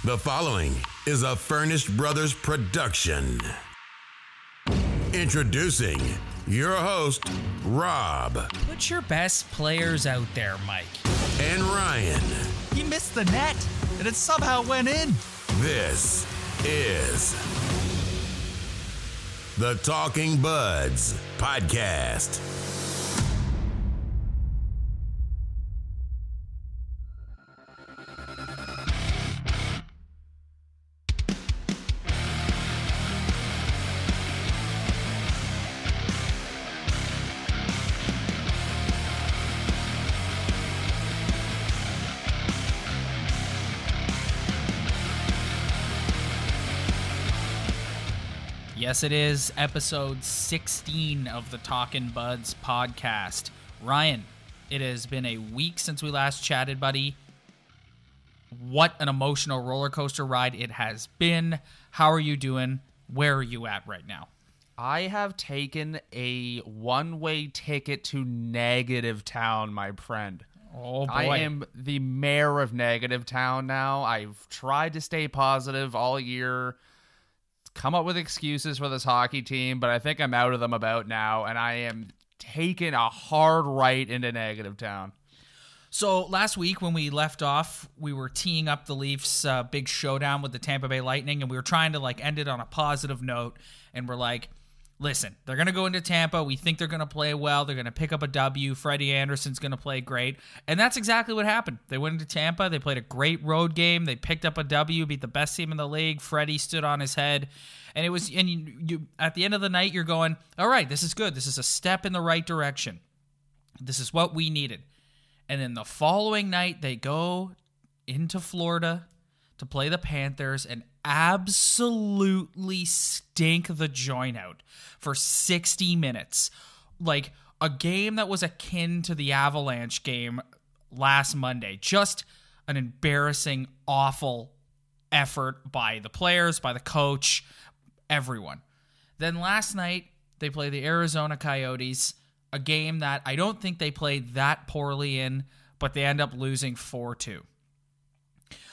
The following is a Furnished Brothers production. Introducing your host, Rob. Put your best players out there, Mike. And Ryan. He missed the net, and it somehow went in. This is the Talking Buds podcast. Yes, it is episode 16 of the Talkin' Buds podcast. Ryan, it has been a week since we last chatted, buddy. What an emotional roller coaster ride it has been. How are you doing? Where are you at right now? I have taken a one-way ticket to Negative Town, my friend. Oh, boy. I am the mayor of Negative Town now. I've tried to stay positive all year, come up with excuses for this hockey team, but I think I'm out of them about now, and I am taking a hard right into Negative Town. So last week when we left off, we were teeing up the Leafs' big showdown with the Tampa Bay Lightning, and we were trying to end it on a positive note, and we're like, listen, they're going to go into Tampa. We think they're going to play well. They're going to pick up a W. Freddie Anderson's going to play great. And that's exactly what happened. They went into Tampa. They played a great road game. They picked up a W, beat the best team in the league. Freddie stood on his head. And it was, and you at the end of the night, you're going, all right, this is good. This is a step in the right direction. This is what we needed. And then the following night, they go into Florida to play the Panthers and absolutely stink the joint out for 60 minutes. Like a game that was akin to the Avalanche game last Monday. Just an embarrassing, awful effort by the players, by the coach, everyone. Then last night, they play the Arizona Coyotes, a game that I don't think they played that poorly in, but they end up losing 4-2.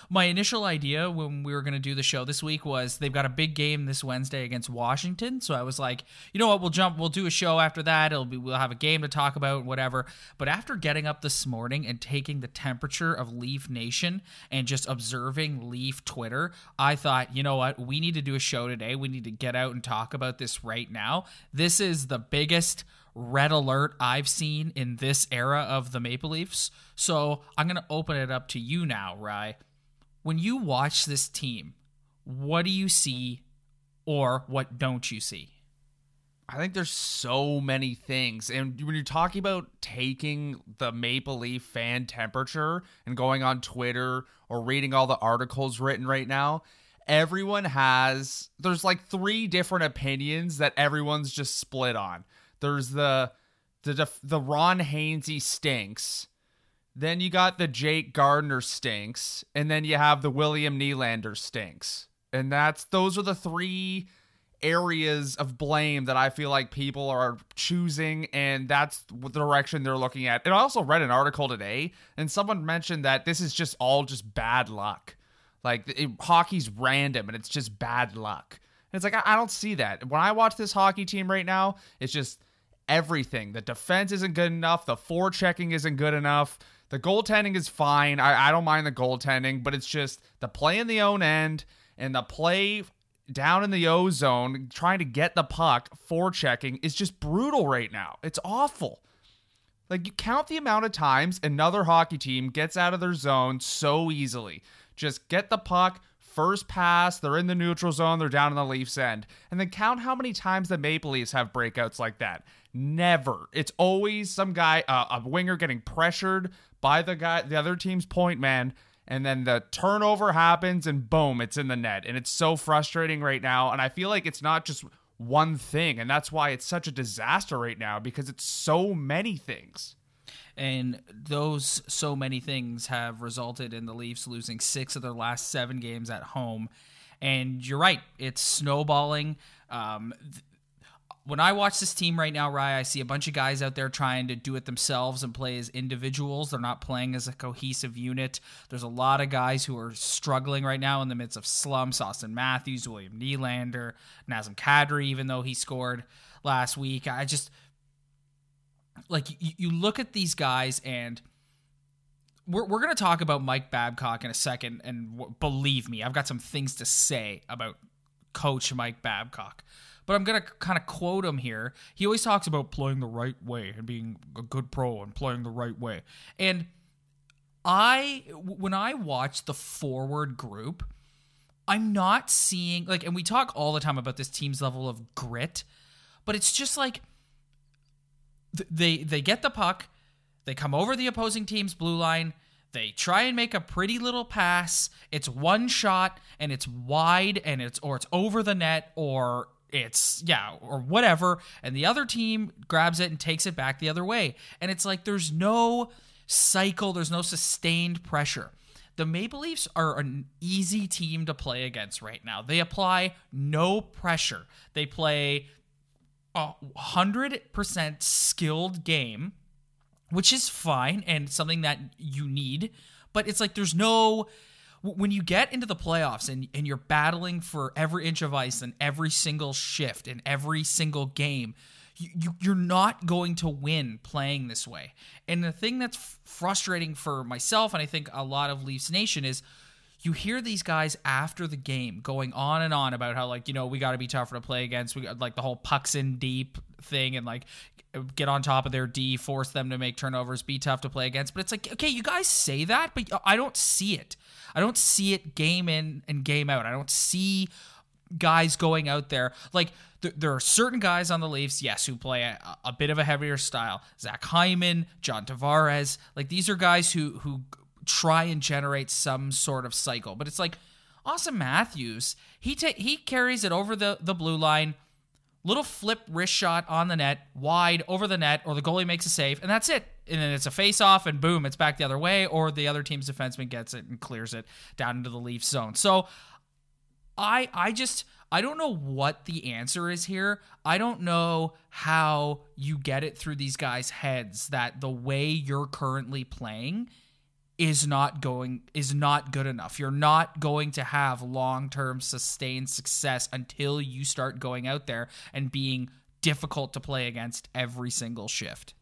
My initial idea when we were going to do the show this week was they've got a big game this Wednesday against Washington. So I was like, you know what, we'll do a show after that. We'll have a game to talk about, whatever. But after getting up this morning and taking the temperature of Leaf Nation and just observing Leaf Twitter, I thought, you know what, we need to do a show today. We need to get out and talk about this right now. This is the biggest red alert I've seen in this era of the Maple Leafs. So I'm going to open it up to you now, Rye. When you watch this team, what do you see or what don't you see? I think there's so many things. And when you're talking about taking the Maple Leaf fan temperature and going on Twitter or reading all the articles written right now, there's like three different opinions that everyone's just split on. There's the Ron Hainsey stinks. Then you got the Jake Gardiner stinks, and then you have the William Nylander stinks. And those are the three areas of blame that I feel like people are choosing, and that's the direction they're looking at. And I also read an article today, and someone mentioned that this is just all just bad luck. Hockey's random, and it's just bad luck. And it's like, I don't see that. When I watch this hockey team right now, it's just everything. The defense isn't good enough. The forechecking isn't good enough. The goaltending is fine. I don't mind the goaltending, but it's just the play in the own end and the play down in the O zone, trying to get the puck, forechecking is just brutal right now. It's awful. You count the amount of times another hockey team gets out of their zone so easily. Just get the puck, first pass, they're in the neutral zone, they're down in the Leafs end. And then count how many times the Maple Leafs have breakouts like that. Never. It's always some guy, a winger getting pressured by the other team's point man, and then the turnover happens and boom, it's in the net. And it's so frustrating right now. And I feel like it's not just one thing, and that's why it's such a disaster right now, because it's so many things. And those so many things have resulted in the Leafs losing 6 of their last 7 games at home. And you're right, it's snowballing. when I watch this team right now, Rye, I see a bunch of guys out there trying to do it themselves and play as individuals. They're not playing as a cohesive unit. There's a lot of guys who are struggling right now in the midst of slumps. Auston Matthews, William Nylander, Nazem Kadri, even though he scored last week. I just, like, you look at these guys, and we're going to talk about Mike Babcock in a second, and believe me, I've got some things to say about Coach Mike Babcock. But I'm going to kind of quote him here. He always talks about playing the right way and being a good pro and playing the right way. And when I watch the forward group, I'm not seeing, like, and we talk all the time about this team's level of grit, but it's just like they get the puck, they come over the opposing team's blue line, they try and make a pretty little pass, it's one shot, and it's wide, and it's over the net, or whatever, and the other team grabs it and takes it back the other way. And it's like there's no cycle, there's no sustained pressure. The Maple Leafs are an easy team to play against right now. They apply no pressure. They play a 100% skilled game, which is fine and something that you need. But it's like there's no... When you get into the playoffs and you're battling for every inch of ice and every single shift and every single game, you're not going to win playing this way. And the thing that's frustrating for myself, and I think a lot of Leafs Nation, is you hear these guys after the game going on and on about how, like, you know, we got to be tougher to play against. We got, like, the whole pucks in deep thing, and, like, get on top of their D, force them to make turnovers, be tough to play against. But it's like, okay, you guys say that, but I don't see it. I don't see it game in and game out. I don't see guys going out there. Like, there are certain guys on the Leafs, yes, who play a bit of a heavier style. Zach Hyman, John Tavares. Like, these are guys who try and generate some sort of cycle. But it's like Auston Matthews, he carries it over the blue line, little flip wrist shot on the net, wide over the net, or the goalie makes a save, and that's it. And then it's a face-off, and boom, it's back the other way, or the other team's defenseman gets it and clears it down into the Leafs zone. So I don't know what the answer is here. I don't know how you get it through these guys' heads that the way you're currently playing is not good enough. You're not going to have long-term sustained success until you start going out there and being difficult to play against every single shift.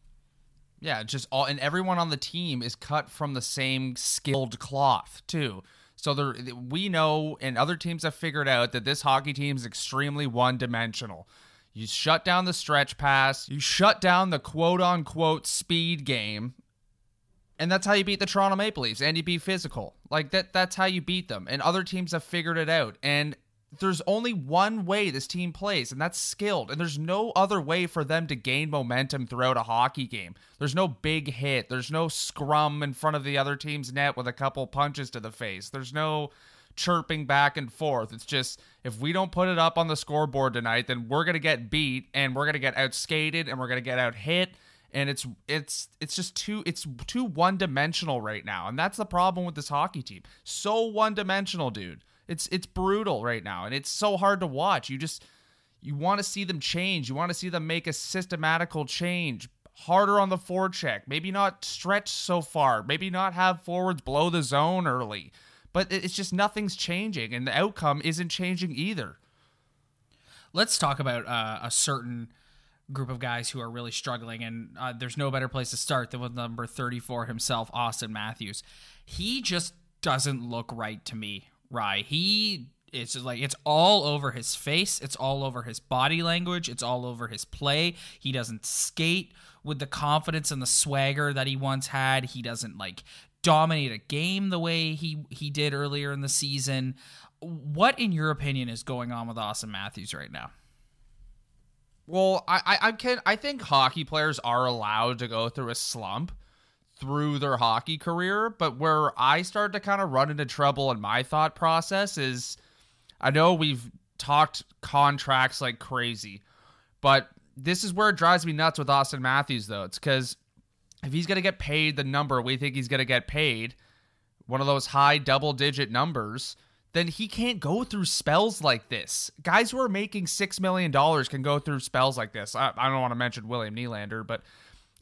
Yeah, just all, and everyone on the team is cut from the same skilled cloth too. So we know, and other teams have figured out, that this hockey team is extremely one-dimensional. You shut down the stretch pass, you shut down the quote-unquote speed game, and that's how you beat the Toronto Maple Leafs, and you be physical. Like, that's how you beat them, and other teams have figured it out. And there's only one way this team plays, and that's skilled. And there's no other way for them to gain momentum throughout a hockey game. There's no big hit. There's no scrum in front of the other team's net with a couple punches to the face. There's no chirping back and forth. It's just, if we don't put it up on the scoreboard tonight, then we're going to get beat, and we're going to get outskated, and we're going to get out hit. And it's just too one-dimensional right now. And that's the problem with this hockey team. So one-dimensional, dude. It's brutal right now, and it's so hard to watch. You want to see them change. You want to see them make a systematical change. Harder on the forecheck. Maybe not stretch so far. Maybe not have forwards blow the zone early. But it's just nothing's changing, and the outcome isn't changing either. Let's talk about a certain group of guys who are really struggling, and there's no better place to start than with number 34 himself, Auston Matthews. He just doesn't look right to me. Rye. It's just like, it's all over his face. It's all over his body language. It's all over his play. He doesn't skate with the confidence and the swagger that he once had. He doesn't, like, dominate a game the way he did earlier in the season. What, in your opinion, is going on with Auston Matthews right now? Well, I think hockey players are allowed to go through a slump through their hockey career, but where I start to kind of run into trouble in my thought process is, I know we've talked contracts like crazy, but this is where it drives me nuts with Auston Matthews, though. It's because if he's going to get paid the number we think he's going to get paid, one of those high double-digit numbers, then he can't go through spells like this. Guys who are making $6 million can go through spells like this. I don't want to mention William Nylander, but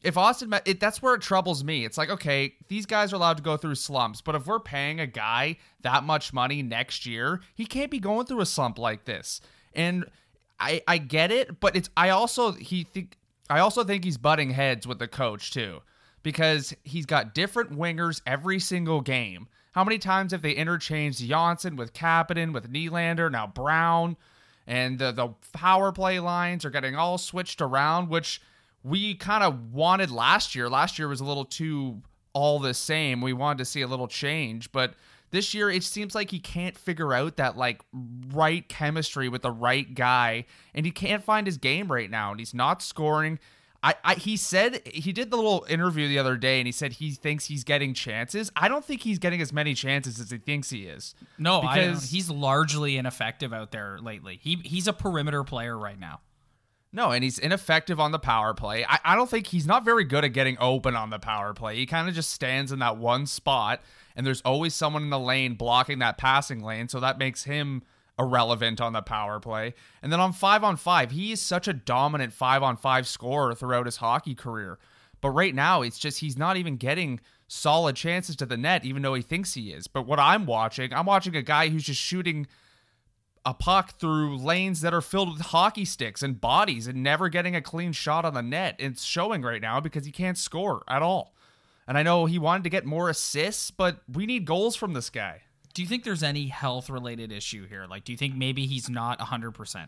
if that's where it troubles me. It's like, okay, these guys are allowed to go through slumps, but if we're paying a guy that much money next year, he can't be going through a slump like this. And I get it, but I also think he's butting heads with the coach too, because he's got different wingers every single game. How many times have they interchanged Janssen with Kapanen, with Nylander, now Brown, and the power play lines are getting all switched around, which we kind of wanted last year. Last year was a little too all the same. We wanted to see a little change, but this year it seems like he can't figure out that like right chemistry with the right guy, and he can't find his game right now, and he's not scoring. He said, he did the little interview the other day, and he said he thinks he's getting chances. I don't think he's getting as many chances as he thinks he is. No, because he's largely ineffective out there lately. He's a perimeter player right now. No, and he's ineffective on the power play. I don't think he's not very good at getting open on the power play. He kind of just stands in that one spot, and there's always someone in the lane blocking that passing lane, so that makes him irrelevant on the power play. And then on 5-on-5, he is such a dominant 5-on-5 scorer throughout his hockey career. But right now, it's just he's not even getting solid chances to the net, even though he thinks he is. But what I'm watching a guy who's just shooting a puck through lanes that are filled with hockey sticks and bodies and never getting a clean shot on the net. It's showing right now because he can't score at all. And I know he wanted to get more assists, but we need goals from this guy. Do you think there's any health-related issue here? Like, do you think maybe he's not 100%?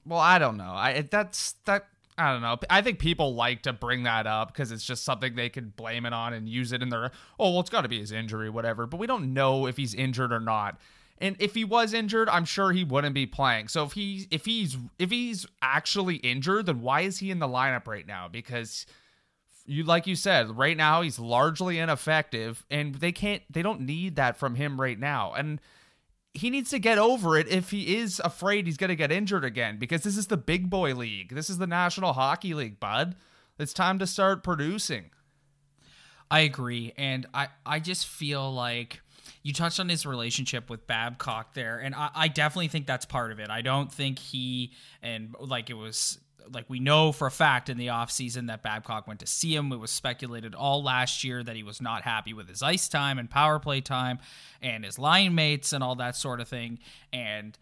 Well, I don't know. I don't know. I think people like to bring that up because it's just something they can blame it on and use it in their, oh, well, it's got to be his injury, whatever. But we don't know if he's injured or not. And if he was injured, I'm sure he wouldn't be playing. So if he's actually injured, then why is he in the lineup right now? Because like you said, right now he's largely ineffective, and they don't need that from him right now. And he needs to get over it if he is afraid he's going to get injured again, because this is the big boy league. This is the National Hockey League, bud. It's time to start producing. I agree. And I just feel like you touched on his relationship with Babcock there, and I definitely think that's part of it. I don't think we know for a fact in the offseason that Babcock went to see him. It was speculated all last year that he was not happy with his ice time and power play time and his line mates and all that sort of thing. And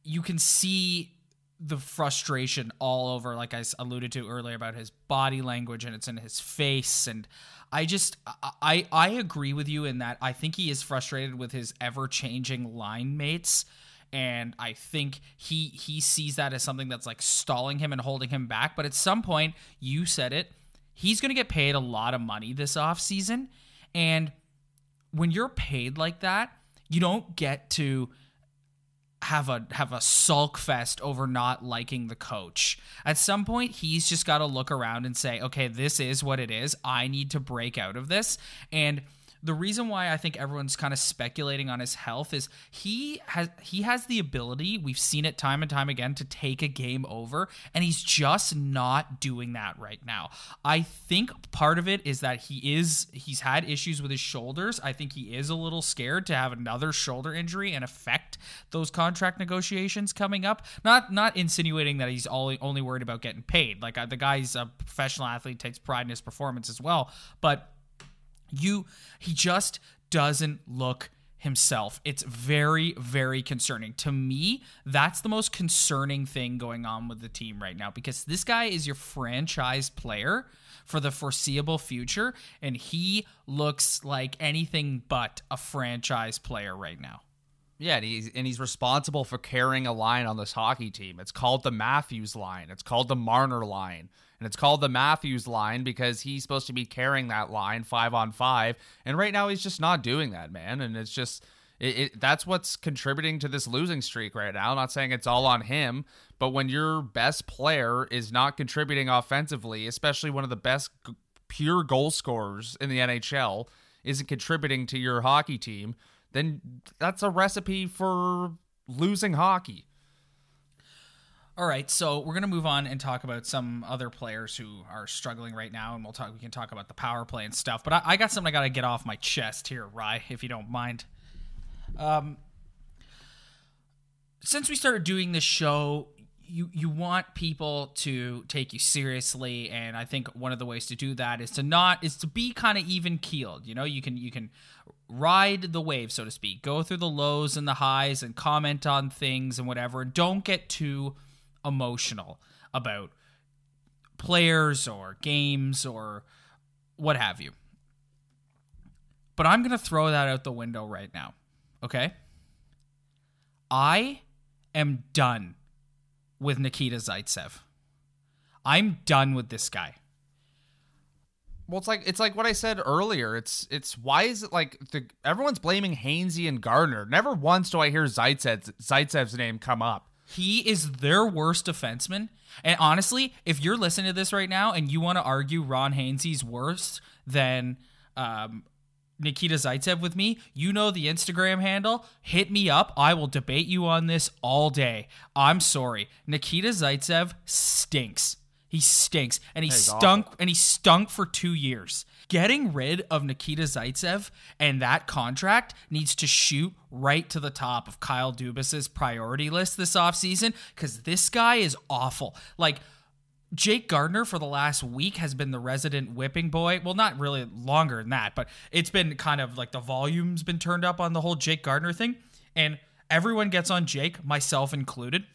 you can see the frustration all over, like I alluded to earlier, about his body language, and it's in his face. And I agree with you in that I think he is frustrated with his ever-changing line mates. And I think he sees that as something that's like stalling him and holding him back. But at some point, you said it, he's going to get paid a lot of money this offseason. And when you're paid like that, you don't get to have a sulk fest over not liking the coach. At some point, he's just got to look around and say, okay, this is what it is. I need to break out of this. And the reason why I think everyone's kind of speculating on his health is he has the ability, we've seen it time and time again, to take a game over, and he's just not doing that right now. I think part of it is that he's had issues with his shoulders. I think he is a little scared to have another shoulder injury and affect those contract negotiations coming up. Not insinuating that he's only worried about getting paid. Like, the guy's a professional athlete, takes pride in his performance as well, but he just doesn't look himself. It's very, very concerning. To me, that's the most concerning thing going on with the team right now, because this guy is your franchise player for the foreseeable future, and he looks like anything but a franchise player right now. Yeah, and he's responsible for carrying a line on this hockey team. It's called the Matthews line. It's called the Marner line. And it's called the Matthews line because he's supposed to be carrying that line 5-on-5. And right now he's just not doing that, man. And it's just, that's what's contributing to this losing streak right now. I'm not saying it's all on him, but when your best player is not contributing offensively, especially one of the best pure goal scorers in the NHL isn't contributing to your hockey team, then that's a recipe for losing hockey. All right, so we're going to move on and talk about some other players who are struggling right now, and we can talk about the power play and stuff. But I got something I got to get off my chest here, Rye, if you don't mind. Since we started doing this show, you want people to take you seriously, and I think one of the ways to do that is to be kind of even keeled. You know, you can ride the wave, so to speak, go through the lows and the highs and comment on things and whatever, and don't get too emotional about players or games or what have you. But I'm going to throw that out the window right now, okay? I am done with Nikita Zaitsev. I'm done with this guy. Well, it's like what I said earlier. It's why is it like everyone's blaming Hainsey and Gardner? Never once do I hear Zaitsev's name come up. He is their worst defenseman. And honestly, if you're listening to this right now and you want to argue Ron Hainsey's worse than Nikita Zaitsev with me, you know the Instagram handle. Hit me up. I will debate you on this all day. I'm sorry. Nikita Zaitsev stinks. He stinks. And he stunk awful. And he stunk for 2 years. Getting rid of Nikita Zaitsev and that contract needs to shoot right to the top of Kyle Dubas's priority list this offseason, because this guy is awful. Like, Jake Gardner for the last week has been the resident whipping boy. Well, not really longer than that, but it's been kind of like the volume's been turned up on the whole Jake Gardner thing. And everyone gets on Jake, myself included.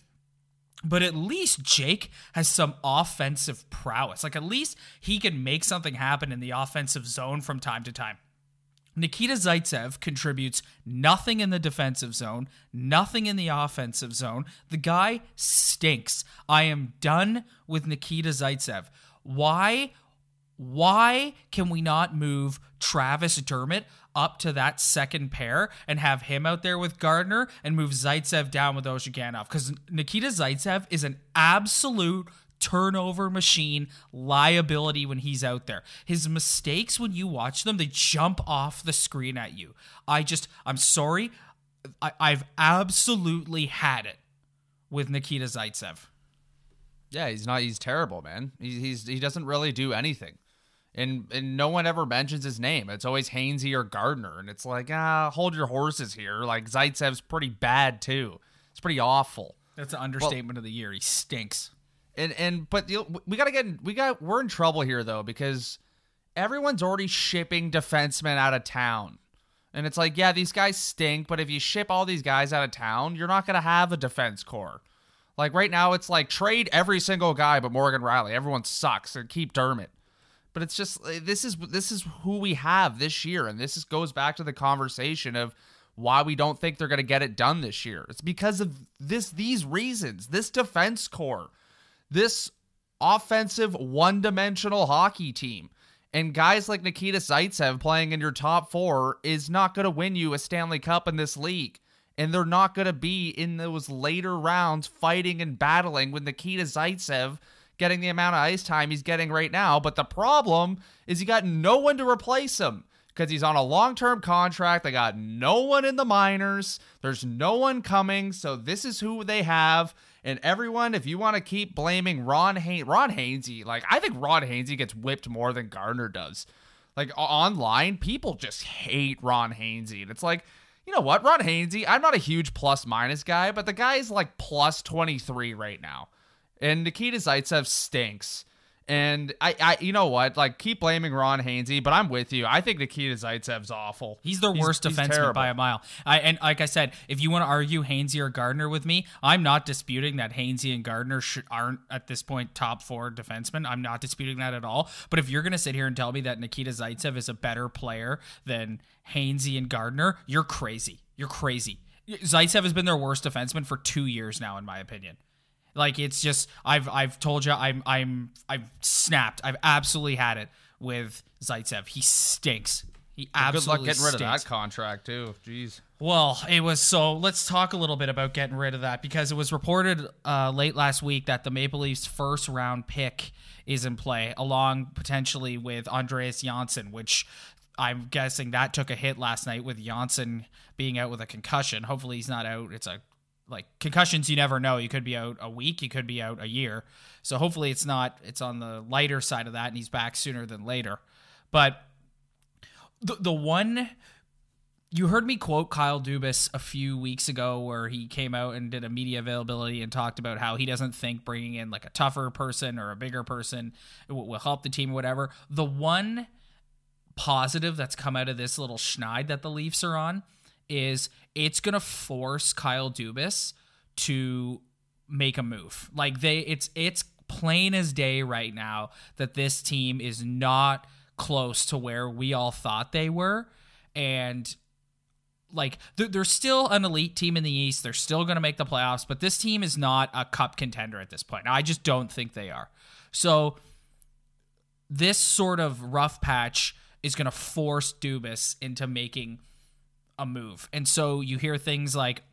But at least Jake has some offensive prowess. Like, at least he can make something happen in the offensive zone from time to time. Nikita Zaitsev contributes nothing in the defensive zone, nothing in the offensive zone. The guy stinks. I am done with Nikita Zaitsev. Why can we not move Travis Dermott up to that second pair and have him out there with Gardner and move Zaitsev down with Ozhiganov? Because Nikita Zaitsev is an absolute turnover machine liability when he's out there. His mistakes, when you watch them, they jump off the screen at you. I'm sorry. I've absolutely had it with Nikita Zaitsev. Yeah, he's terrible, man. He doesn't really do anything. And no one ever mentions his name. It's always Hainsey or Gardner. And it's like, hold your horses here. Like, Zaitsev's pretty bad too. It's pretty awful. That's an understatement of the year. He stinks. But we're in trouble here though, because everyone's already shipping defensemen out of town. And it's like, yeah, these guys stink, but if you ship all these guys out of town, you're not going to have a defense core. Like right now, it's like trade every single guy but Morgan Riley. Everyone sucks, and keep Dermott. But it's just, this is who we have this year, and goes back to the conversation of why we don't think they're going to get it done this year. It's because of these reasons, this defense core, this offensive one-dimensional hockey team. And guys like Nikita Zaitsev playing in your top four is not going to win you a Stanley Cup in this league. And they're not going to be in those later rounds fighting and battling with Nikita Zaitsev getting the amount of ice time he's getting right now. But the problem is you got no one to replace him because he's on a long-term contract. They got no one in the minors. There's no one coming. So this is who they have. And everyone, if you want to keep blaming Ron Hainsey, like, I think Ron Hainsey gets whipped more than Gardner does. Like, online, people just hate Ron Hainsey. And it's like, you know what? Ron Hainsey, I'm not a huge plus-minus guy, but the guy's like plus 23 right now. And Nikita Zaitsev stinks. And I you know what? Like, keep blaming Ron Hainsey, but I'm with you. I think Nikita Zaitsev's awful. He's the worst defenseman by a mile. And like I said, if you want to argue Hainsey or Gardner with me, I'm not disputing that Hainsey and Gardner aren't at this point top four defensemen. I'm not disputing that at all. But if you're going to sit here and tell me that Nikita Zaitsev is a better player than Hainsey and Gardner, you're crazy. You're crazy. Zaitsev has been their worst defenseman for 2 years now, in my opinion. Like, it's just, I've told you, I've snapped. I've absolutely had it with Zaitsev. He stinks. He absolutely stinks. Good luck getting rid of that contract too. Jeez. Well, let's talk a little bit about getting rid of that, because it was reported late last week that the Maple Leafs' first round pick is in play, along potentially with Andreas Janssen, which I'm guessing that took a hit last night with Janssen being out with a concussion. Hopefully he's not out. Like, concussions, you never know. You could be out a week, you could be out a year. So hopefully it's on the lighter side of that and he's back sooner than later. But the one You heard me quote Kyle Dubas a few weeks ago where he came out and did a media availability and talked about how he doesn't think bringing in like a tougher person or a bigger person will help the team or whatever. The one positive that's come out of this little schneid that the Leafs are on is it's going to force Kyle Dubas to make a move. Like it's plain as day right now that this team is not close to where we all thought they were. And like, they're still an elite team in the East. They're still going to make the playoffs, but this team is not a cup contender at this point. I just don't think they are. So this sort of rough patch is going to force Dubas into making a move. And so you hear things like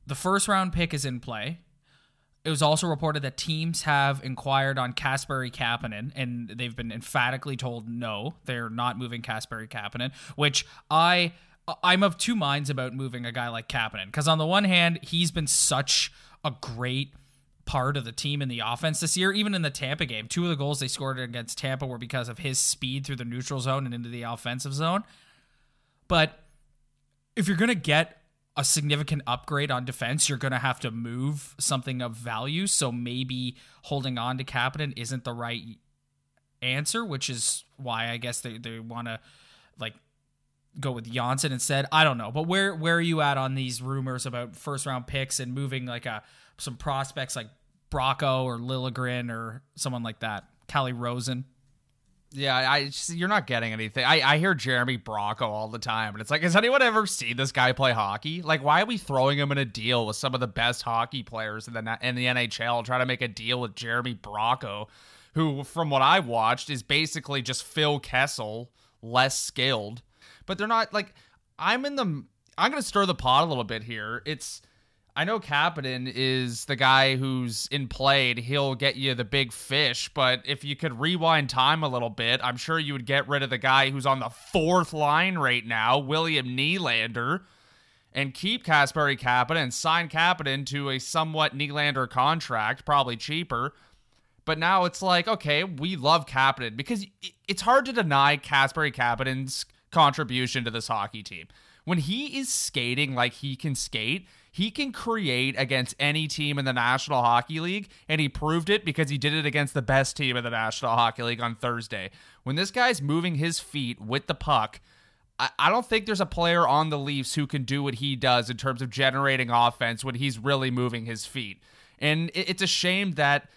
the first round pick is in play. It was also reported that teams have inquired on Kasperi Kapanen, and they've been emphatically told no, they're not moving Kasperi Kapanen, which I'm of two minds about moving a guy like Kapanen, because on the one hand, he's been such a great part of the team in the offense this year. Even in the Tampa game, 2 of the goals they scored against Tampa were because of his speed through the neutral zone and into the offensive zone. But if you're going to get a significant upgrade on defense, you're going to have to move something of value. So maybe holding on to Kapanen isn't the right answer, which is why I guess they want to like go with Janssen instead. I don't know. But where are you at on these rumors about first round picks and moving like some prospects like Bracco or Liljegren or someone like that? Calle Rosen. Yeah, you're not getting anything. I hear Jeremy Bracco all the time, and it's like, has anyone ever seen this guy play hockey? Like, why are we throwing him in a deal with some of the best hockey players in the NHL, trying to make a deal with Jeremy Bracco, who, from what I've watched, is basically just Phil Kessel, less skilled. But they're not, like, I'm going to stir the pot a little bit here. I know Kapanen is the guy who's in play, and he'll get you the big fish, but if you could rewind time a little bit, I'm sure you would get rid of the guy who's on the 4th line right now, William Nylander, and keep Kasperi Kapanen and sign Kapanen to a somewhat Nylander contract, probably cheaper. But now it's like, okay, we love Kapanen, because it's hard to deny Kasperi Kapanen's contribution to this hockey team. When he is skating like he can skate, he can create against any team in the National Hockey League, and he proved it because he did it against the best team in the National Hockey League on Thursday. When this guy's moving his feet with the puck, I don't think there's a player on the Leafs who can do what he does in terms of generating offense when he's really moving his feet. And it's a shame that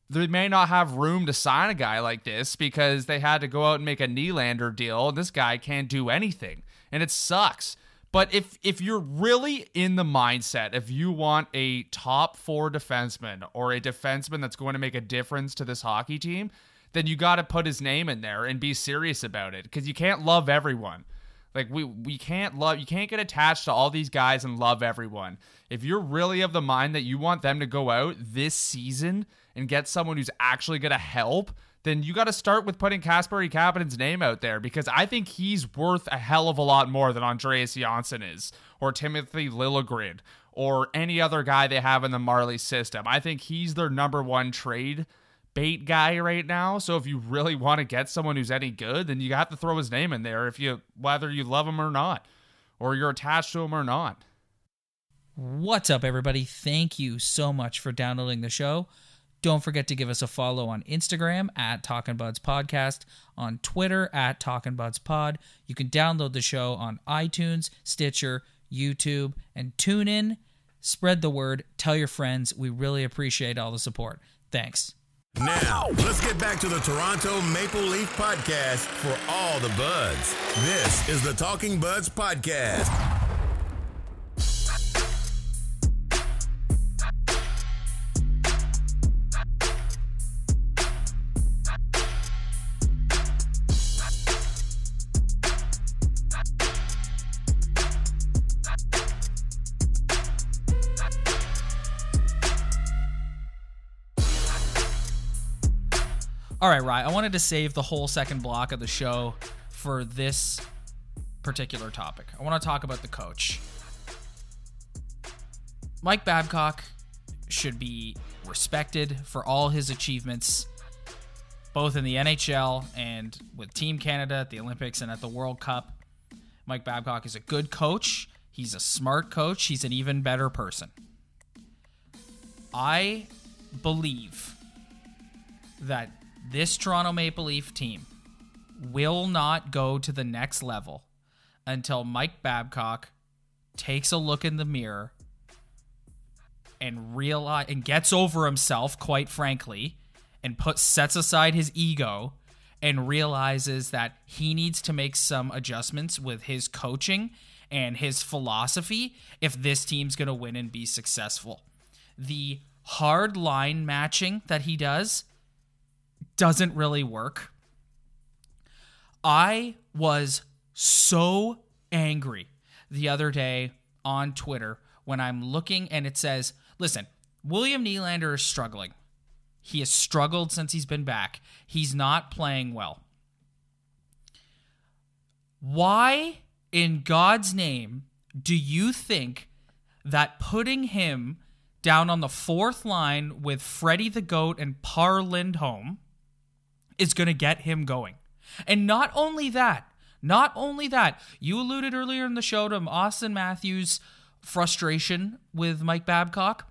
they may not have room to sign a guy like this because they had to go out and make a Nylander deal, and this guy can't do anything. And it sucks. But if you're really in the mindset, if you want a top 4 defenseman or a defenseman that's going to make a difference to this hockey team, then you got to put his name in there and be serious about it, because you can't love everyone. Like you can't get attached to all these guys and love everyone. If you're really of the mind that you want them to go out this season and get someone who's actually going to help, then you got to start with putting Kasperi Kapanen's name out there, because I think he's worth a hell of a lot more than Andreas Janssen is, or Timothy Liljegren, or any other guy they have in the Marley system. I think he's their number 1 trade bait guy right now. So if you really want to get someone who's any good, then you have to throw his name in there, whether you love him or not, or you're attached to him or not. What's up, everybody? Thank you so much for downloading the show. Don't forget to give us a follow on Instagram at Talkin' Buds Podcast, on Twitter at Talkin' Buds Pod. You can download the show on iTunes, Stitcher, YouTube, and TuneIn. Spread the word. Tell your friends. We really appreciate all the support. Thanks. Now, let's get back to the Toronto Maple Leaf Podcast for all the buds. This is the Talking Buds Podcast. All right, Rye, I wanted to save the whole second block of the show for this particular topic. I want to talk about the coach. Mike Babcock should be respected for all his achievements, both in the NHL and with Team Canada at the Olympics and at the World Cup. Mike Babcock is a good coach. He's a smart coach. He's an even better person. I believe that this Toronto Maple Leaf team will not go to the next level until Mike Babcock takes a look in the mirror and gets over himself, quite frankly, and sets aside his ego and realizes that he needs to make some adjustments with his coaching and his philosophy if this team's going to win and be successful. The hard line matching that he doesn't really work. I was so angry the other day on Twitter when I'm looking and it says, listen, William Nylander is struggling. He has struggled since he's been back. He's not playing well. Why, in God's name, do you think that putting him down on the fourth line with Freddie the Goat and Par Lindholm is going to get him going? And not only that, you alluded earlier in the show to Auston Matthews' frustration with Mike Babcock.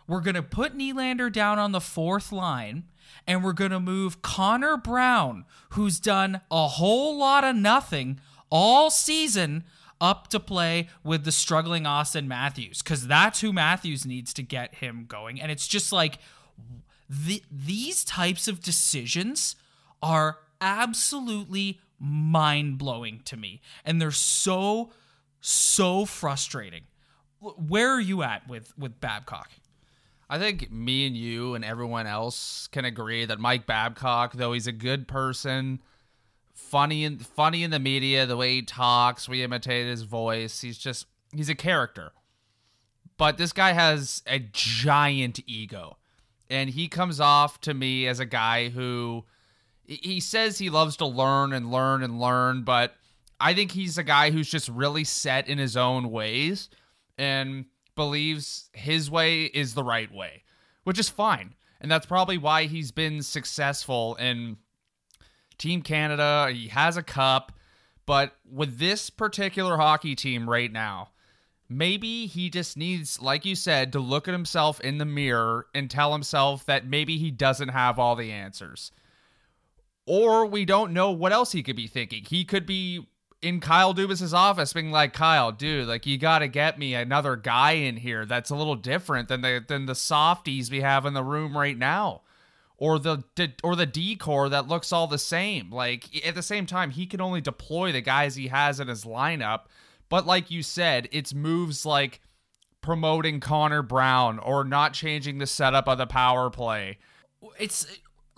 We're going to put Nylander down on the fourth line, and we're going to move Connor Brown, who's done a whole lot of nothing all season, up to play with the struggling Auston Matthews, because that's who Matthews needs to get him going. And it's just like these types of decisions are absolutely mind-blowing to me, and they're so frustrating. Where are you at with Babcock? I think me and you and everyone else can agree that Mike Babcock, though he's a good person, funny in the media, the way he talks, we imitate his voice, he's a character. But this guy has a giant ego, and he comes off to me as a guy who, he says he loves to learn and learn and learn, but I think he's a guy who's just really set in his own ways and believes his way is the right way, which is fine. And that's probably why he's been successful in Team Canada. He has a cup, but with this particular hockey team right now, maybe he just needs, like you said, to look at himself in the mirror and tell himself that maybe he doesn't have all the answers. Or we don't know what else he could be thinking. He could be in Kyle Dubas's office being like, Kyle, dude, like, you got to get me another guy in here that's a little different than the softies we have in the room right now. Or the decor that looks all the same. Like, at the same time, he can only deploy the guys he has in his lineup. But like you said, it's moves like promoting Connor Brown or not changing the setup of the power play. It's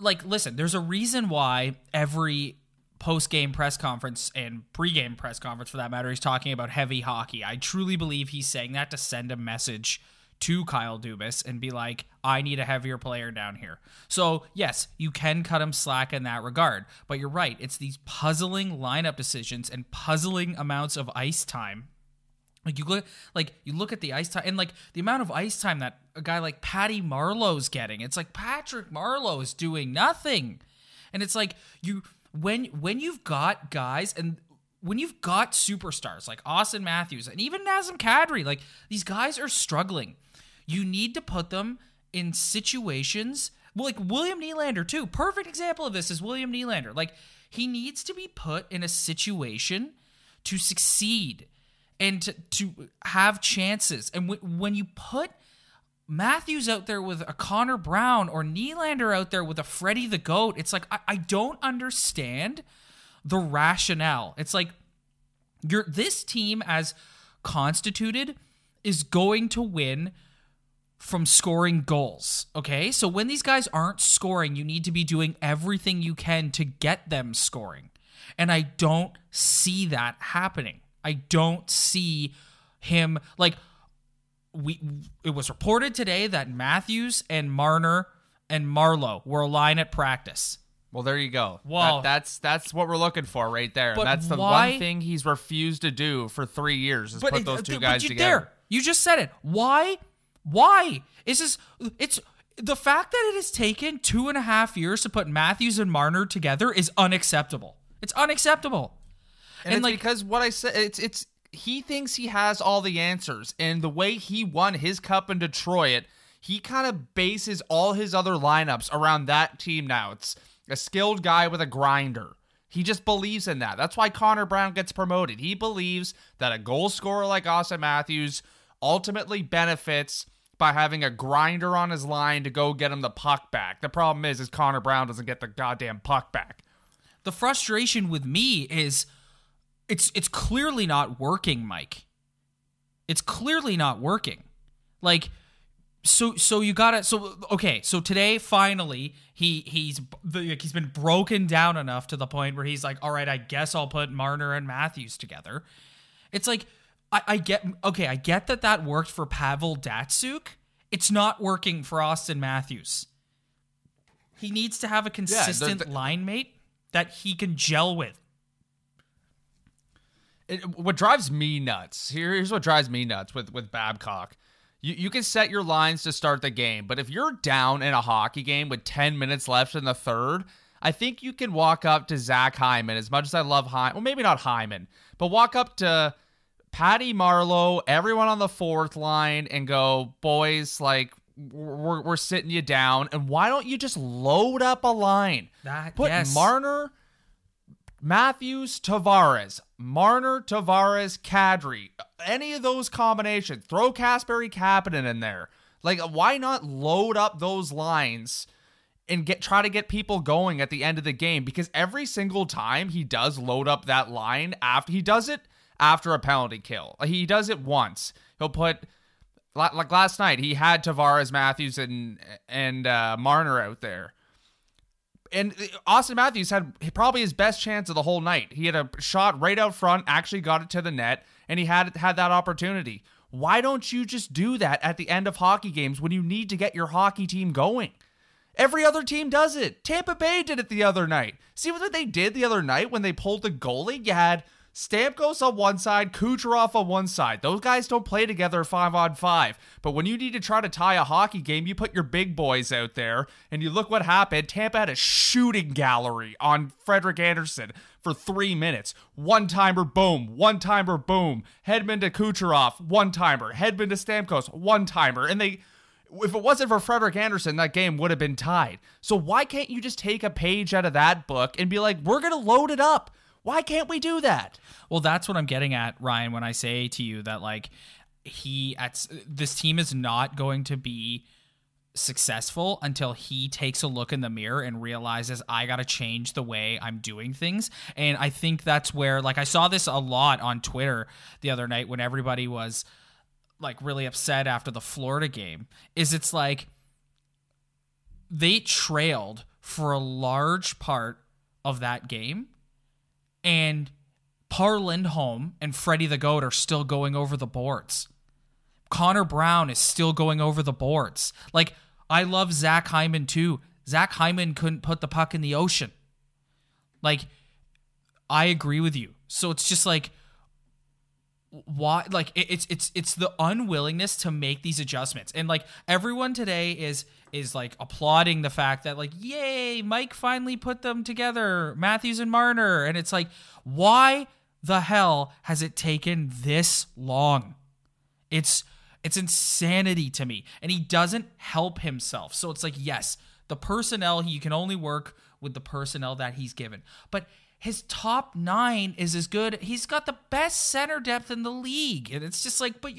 like, listen, there's a reason why every post-game press conference and pre-game press conference, for that matter, he's talking about heavy hockey. I truly believe he's saying that to send a message to Kyle Dubas and be like, I need a heavier player down here. So, yes, you can cut him slack in that regard. But you're right. It's these puzzling lineup decisions and puzzling amounts of ice time. You look at the ice time and like the amount of ice time that a guy like Patty Marleau's getting. It's like Patrick Marleau is doing nothing. And it's like when you've got guys and when you've got superstars like Auston Matthews and even Nazem Kadri, like, these guys are struggling. You need to put them in situations, like William Nylander too. Perfect example of this is William Nylander. Like, he needs to be put in a situation to succeed and to have chances. And when you put Matthews out there with a Connor Brown or Nylander out there with a Freddie the Goat, it's like, I don't understand the rationale. It's like, this team as constituted is going to win from scoring goals, okay? So when these guys aren't scoring, you need to be doing everything you can to get them scoring. And I don't see that happening. I don't see him, like, it was reported today that Matthews and Marner and Marleau were aligned at practice. Well, there you go. Well, that's what we're looking for right there. And that's the one thing he's refused to do for 3 years is put those two guys together. You just said it. Why? Is this? It's the fact that it has taken 2.5 years to put Matthews and Marner together is unacceptable. It's unacceptable. And it's because what I said, it's he thinks he has all the answers, and the way he won his cup in Detroit, he kind of bases all his other lineups around that team now. It's a skilled guy with a grinder. He just believes in that. That's why Connor Brown gets promoted. He believes that a goal scorer like Auston Matthews ultimately benefits by having a grinder on his line to go get him the puck back. The problem is Connor Brown doesn't get the goddamn puck back. The frustration with me is it's clearly not working, Mike. It's clearly not working. Like, so you gotta, so today finally he's been broken down enough to the point where he's like, all right, I guess I'll put Marner and Matthews together. It's like, I get that worked for Pavel Datsyuk. It's not working for Auston Matthews. He needs to have a consistent line mate that he can gel with. What drives me nuts, here's what drives me nuts with Babcock. You can set your lines to start the game, but if you're down in a hockey game with 10 minutes left in the third, I think you can walk up to Zach Hyman, as much as I love Hyman, well, maybe not Hyman, but walk up to Patty Marleau, everyone on the fourth line, and go, boys, like, we're sitting you down, and why don't you just load up a line? Put Marner, Matthews, Tavares, Marner, Tavares, Kadri, any of those combinations. Throw Kasperi Kapanen in there. Like, why not load up those lines and try to get people going at the end of the game? Because every single time he does load up that line, he does it after a penalty kill. He does it once. He'll put, like last night, he had Tavares, Matthews, and Marner out there. And Auston Matthews had probably his best chance of the whole night. He had a shot right out front, actually got it to the net, and he had that opportunity. Why don't you just do that at the end of hockey games when you need to get your hockey team going? Every other team does it. Tampa Bay did it the other night. See what they did the other night when they pulled the goalie? You had Stamkos on one side, Kucherov on one side. Those guys don't play together 5-on-5. But when you need to try to tie a hockey game, you put your big boys out there, and you look what happened. Tampa had a shooting gallery on Frederik Andersen for 3 minutes. One-timer, boom. One-timer, boom. Hedman to Kucherov, one-timer. Hedman to Stamkos, one-timer. And if it wasn't for Frederik Andersen, that game would have been tied. So why can't you just take a page out of that book and be like, we're going to load it up? Why can't we do that? Well, that's what I'm getting at, Ryan, when I say to you that, like, this team is not going to be successful until he takes a look in the mirror and realizes, I got to change the way I'm doing things. And I think that's where, like, I saw this a lot on Twitter the other night when everybody was, like, really upset after the Florida game, is it's like they trailed for a large part of that game. And Par Lindholm and Freddie the Goat are still going over the boards. Connor Brown is still going over the boards. Like, I love Zach Hyman too. Zach Hyman couldn't put the puck in the ocean. Like, I agree with you. So it's just like, why? Like, it's the unwillingness to make these adjustments. And like, everyone today is like applauding the fact that, like, yay, Mike finally put them together, Matthews and Marner. And it's like, why the hell has it taken this long? It's insanity to me. And he doesn't help himself. So it's like, yes, the personnel, you can only work with the personnel that he's given. But his top 9 is as good. He's got the best center depth in the league. And it's just like, but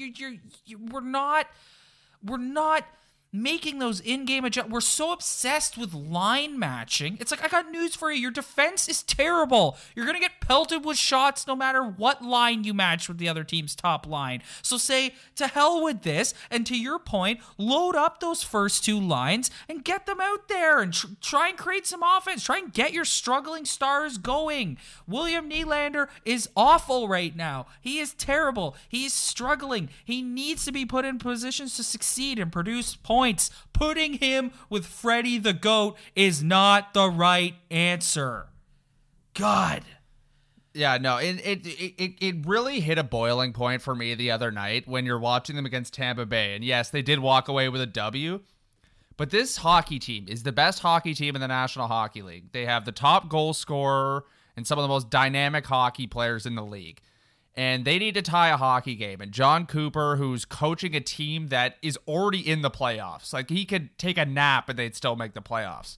we're not making those in-game adjustments. We're so obsessed with line matching. It's like, I got news for you. Your defense is terrible. You're going to get pelted with shots no matter what line you match with the other team's top line. So say, to hell with this. And to your point, load up those first 2 lines and get them out there and try and create some offense. Try and get your struggling stars going. William Nylander is awful right now. He is terrible. He is struggling. He needs to be put in positions to succeed and produce points. Putting him with Freddie the Goat is not the right answer. God. Yeah, no, it really hit a boiling point for me the other night when you're watching them against Tampa Bay. And yes, they did walk away with a W. But this hockey team is the best hockey team in the National Hockey League. They have the top goal scorer and some of the most dynamic hockey players in the league. And they need to tie a hockey game. And John Cooper, who's coaching a team that is already in the playoffs, like he could take a nap and they'd still make the playoffs.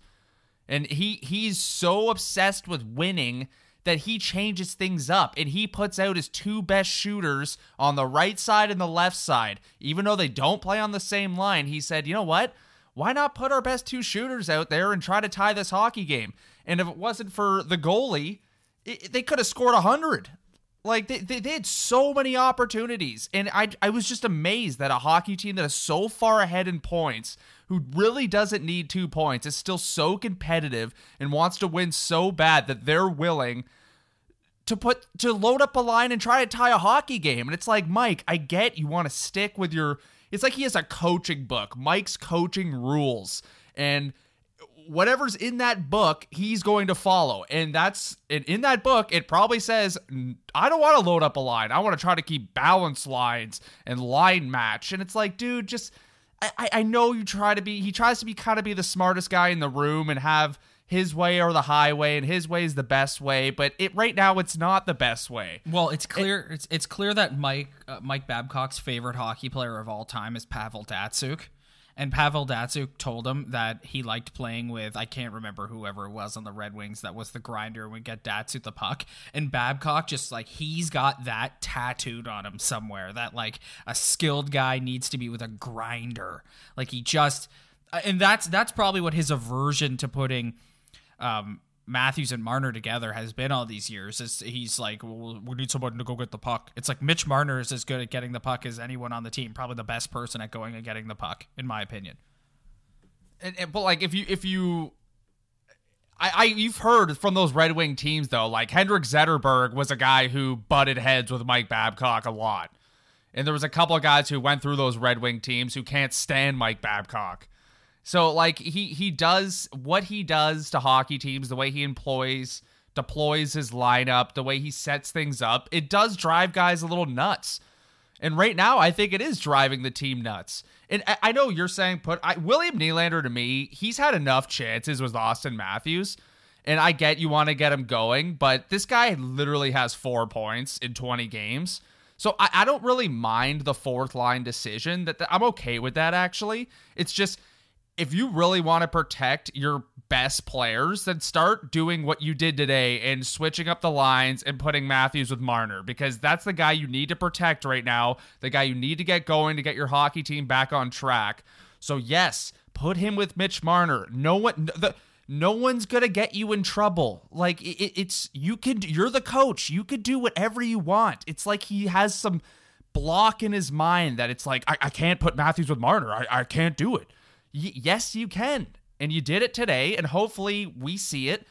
And he's so obsessed with winning that he changes things up. And he puts out his two best shooters on the right side and the left side. Even though they don't play on the same line, he said, you know what? Why not put our best two shooters out there and try to tie this hockey game? And if it wasn't for the goalie, they could have scored 100. Like, they had so many opportunities, and I was just amazed that a hockey team that is so far ahead in points, who really doesn't need 2 points, is still so competitive and wants to win so bad that they're willing to load up a line and try to tie a hockey game. And it's like, Mike, I get you want to stick with your... It's like he has a coaching book, Mike's coaching rules, and whatever's in that book, he's going to follow. And in that book, it probably says, I don't want to load up a line. I want to try to keep balanced lines and line match. And it's like, dude, just, I know he tries to be the smartest guy in the room and have his way or the highway, and his way is the best way. But right now, it's not the best way. Well, it's clear. It's clear that Mike Babcock's favorite hockey player of all time is Pavel Datsyuk. And Pavel Datsyuk told him that he liked playing with, I can't remember whoever it was on the Red Wings that was the grinder and would get Datsyuk the puck. And Babcock just, like, he's got that tattooed on him somewhere, that, like, a skilled guy needs to be with a grinder. Like, he just... And that's probably what his aversion to putting Matthews and Marner together has been all these years. He's like, well, we need someone to go get the puck. It's like Mitch Marner is as good at getting the puck as anyone on the team. Probably the best person at going and getting the puck, in my opinion. But like, you've heard from those Red Wing teams though, like Henrik Zetterberg was a guy who butted heads with Mike Babcock a lot, and there was a couple of guys who went through those Red Wing teams who can't stand Mike Babcock. So, like, he does what he does to hockey teams, the way he deploys his lineup, the way he sets things up, it does drive guys a little nuts. And right now, I think it is driving the team nuts. And I know you're saying William Nylander, to me, he's had enough chances with Auston Matthews. And I get you want to get him going, but this guy literally has 4 points in 20 games. So I don't really mind the fourth line decision. I'm okay with that, actually. It's just... If you really want to protect your best players, then start doing what you did today and switching up the lines and putting Matthews with Marner, because that's the guy you need to protect right now, the guy you need to get going to get your hockey team back on track. So yes, put him with Mitch Marner. No one's going to get you in trouble. Like you're the coach. You could do whatever you want. It's like he has some block in his mind that it's like, I can't put Matthews with Marner. I can't do it. Yes, you can. And you did it today, and hopefully we see it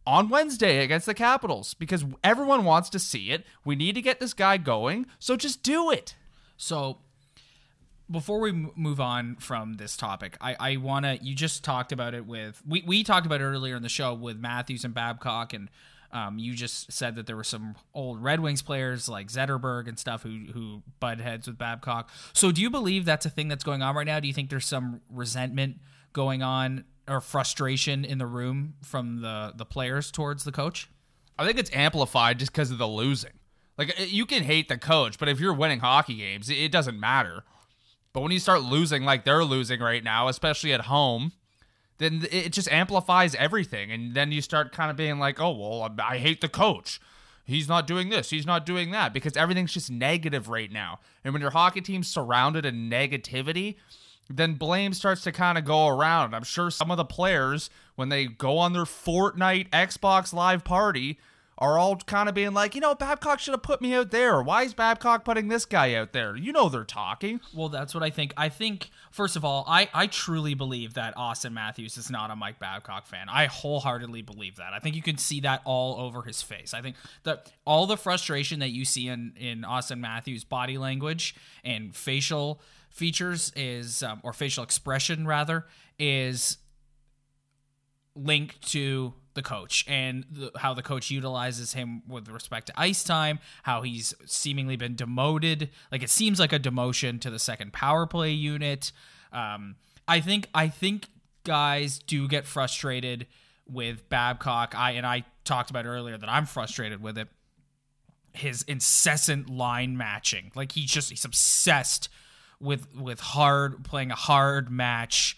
on Wednesday against the Capitals, because everyone wants to see it. We need to get this guy going, so just do it. So before we move on from this topic, I want to... You just talked about it with... We talked about it earlier in the show with Matthews and Babcock, and you just said that there were some old Red Wings players like Zetterberg and stuff who butt heads with Babcock. So do you believe that's a thing that's going on right now? Do you think there's some resentment going on or frustration in the room from the players towards the coach? I think it's amplified just because of the losing. Like, you can hate the coach, but if you're winning hockey games, it doesn't matter. But when you start losing like they're losing right now, especially at home, then it just amplifies everything. And then you start kind of being like, oh, well, I hate the coach. He's not doing this. He's not doing that, because everything's just negative right now. And when your hockey team's surrounded in negativity, then blame starts to kind of go around. I'm sure some of the players, when they go on their Fortnite Xbox Live party, are all kind of being like, Babcock should have put me out there. Why is Babcock putting this guy out there? They're talking. Well, that's what I think. I think, first of all, I truly believe that Auston Matthews is not a Mike Babcock fan. I wholeheartedly believe that. I think you can see that all over his face. I think that all the frustration that you see in Auston Matthews' body language and facial features is, or facial expression rather, is linked to the coach and how the coach utilizes him with respect to ice time, how he's seemingly been demoted. Like, it seems like a demotion to the second power play unit. I think guys do get frustrated with Babcock. I talked about earlier that I'm frustrated with it. His incessant line matching. Like he's obsessed with playing a hard match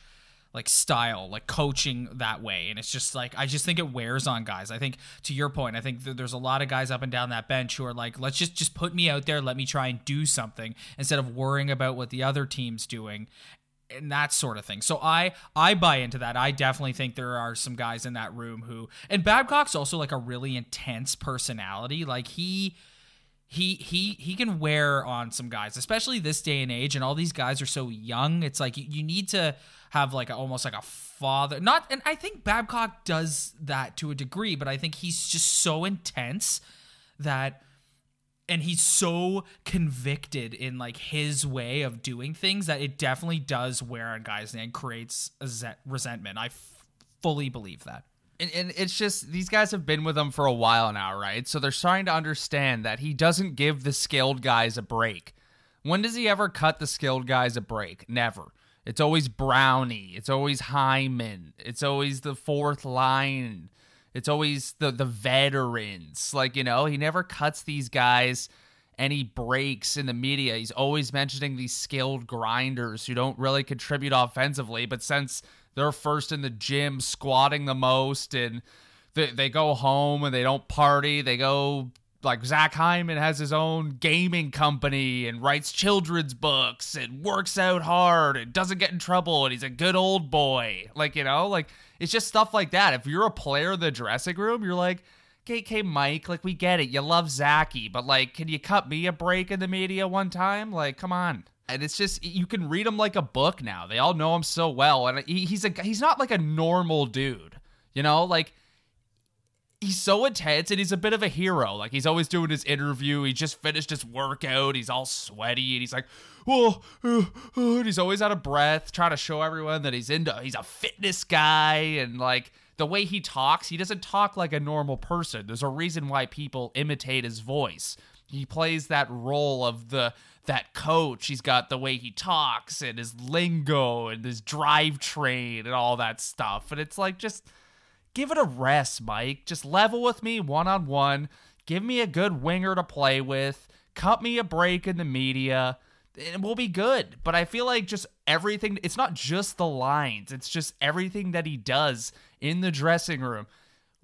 like style, like coaching that way. And it's just like, I just think it wears on guys. I think to your point, I think there's a lot of guys up and down that bench who are like, let's just put me out there. Let me try and do something instead of worrying about what the other team's doing and that sort of thing. So I buy into that. I definitely think there are some guys in that room who, and Babcock's also like a really intense personality. Like he can wear on some guys, especially this day and age. And all these guys are so young. It's like you need to have like almost like a father. And I think Babcock does that to a degree, but I think he's just so intense that, and he's so convicted in like his way of doing things that it definitely does wear on guys and creates a resentment. I fully believe that. And it's just, these guys have been with him for a while now, right? So they're starting to understand that he doesn't give the skilled guys a break. When does he ever cut the skilled guys a break? Never. It's always Brownie. It's always Hyman. It's always the fourth line. It's always the veterans. Like, you know, he never cuts these guys any breaks in the media. He's always mentioning these skilled grinders who don't really contribute offensively, but since they're first in the gym squatting the most and they go home and they don't party, they go, like Zach Hyman has his own gaming company and writes children's books and works out hard and doesn't get in trouble and he's a good old boy. Like, you know, like it's just stuff like that. If you're a player in the dressing room, you're like, okay, Mike, like we get it. You love Zachy, but like, can you cut me a break in the media one time? Like, come on. And it's just, you can read him like a book now. They all know him so well. And he's not like a normal dude, you know, like he's so intense and he's a bit of a hero. Like he's always doing his interview. He just finished his workout. He's all sweaty and he's like, and he's always out of breath, trying to show everyone that he's a fitness guy. And like the way he talks, he doesn't talk like a normal person. There's a reason why people imitate his voice. He plays that role of that coach. He's got the way he talks and his lingo and his drivetrain and all that stuff. And it's like, just give it a rest, Mike. Just level with me one-on-one. Give me a good winger to play with. Cut me a break in the media. And we'll be good. But I feel like just everything, it's not just the lines. It's just everything that he does in the dressing room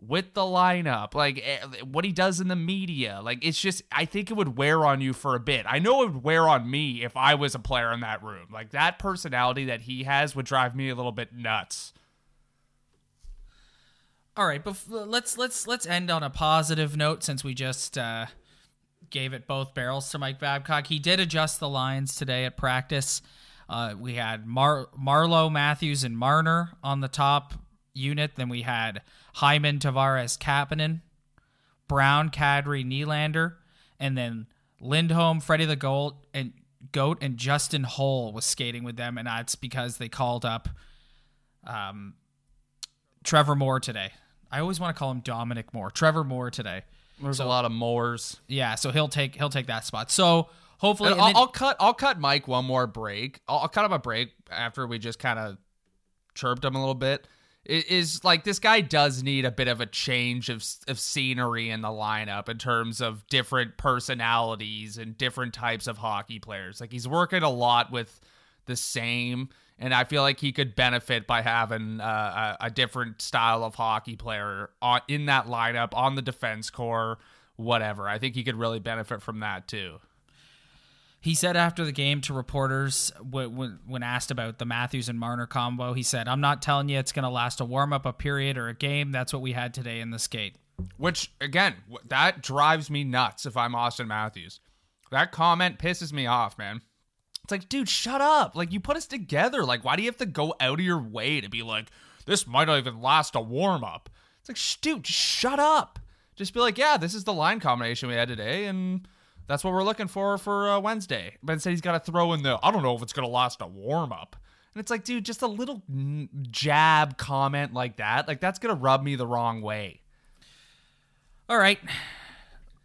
with the lineup, like what he does in the media. Like, it's just, I think it would wear on you for a bit. I know it would wear on me if I was a player in that room. Like, that personality that he has would drive me a little bit nuts. All right, but let's end on a positive note since we just gave it both barrels to Mike Babcock. He did adjust the lines today at practice. We had Marlowe, Matthews, and Marner on the top unit. Then we had Hyman, Tavares, Kapanen, Brown, Kadri, Nylander, and then Lindholm, Freddie the Goat, and Justin Holl was skating with them, and that's because they called up Trevor Moore today. I always want to call him Dominic Moore. Trevor Moore today. There's a lot of Moores. Yeah, so he'll take that spot. So hopefully, I'll cut Mike one more break. I'll cut him a break after we just kind of chirped him a little bit. It is like, this guy does need a bit of a change of scenery in the lineup in terms of different personalities and different types of hockey players. Like, he's working a lot with the same, and I feel like he could benefit by having a different style of hockey player in that lineup, on the defense core, whatever. I think he could really benefit from that too. He said after the game to reporters, when asked about the Matthews and Marner combo, he said, "I'm not telling you it's going to last a warm-up, a period, or a game. That's what we had today in the skate." Which, again, that drives me nuts if I'm Auston Matthews. That comment pisses me off, man. It's like, dude, shut up. Like, you put us together. Like, why do you have to go out of your way to be like, this might not even last a warm-up? It's like, dude, just shut up. Just be like, yeah, this is the line combination we had today, and that's what we're looking for Wednesday. But instead, he's got to throw in I don't know if it's going to last a warm-up. And it's like, dude, just a little jab comment like that. Like, that's going to rub me the wrong way. All right.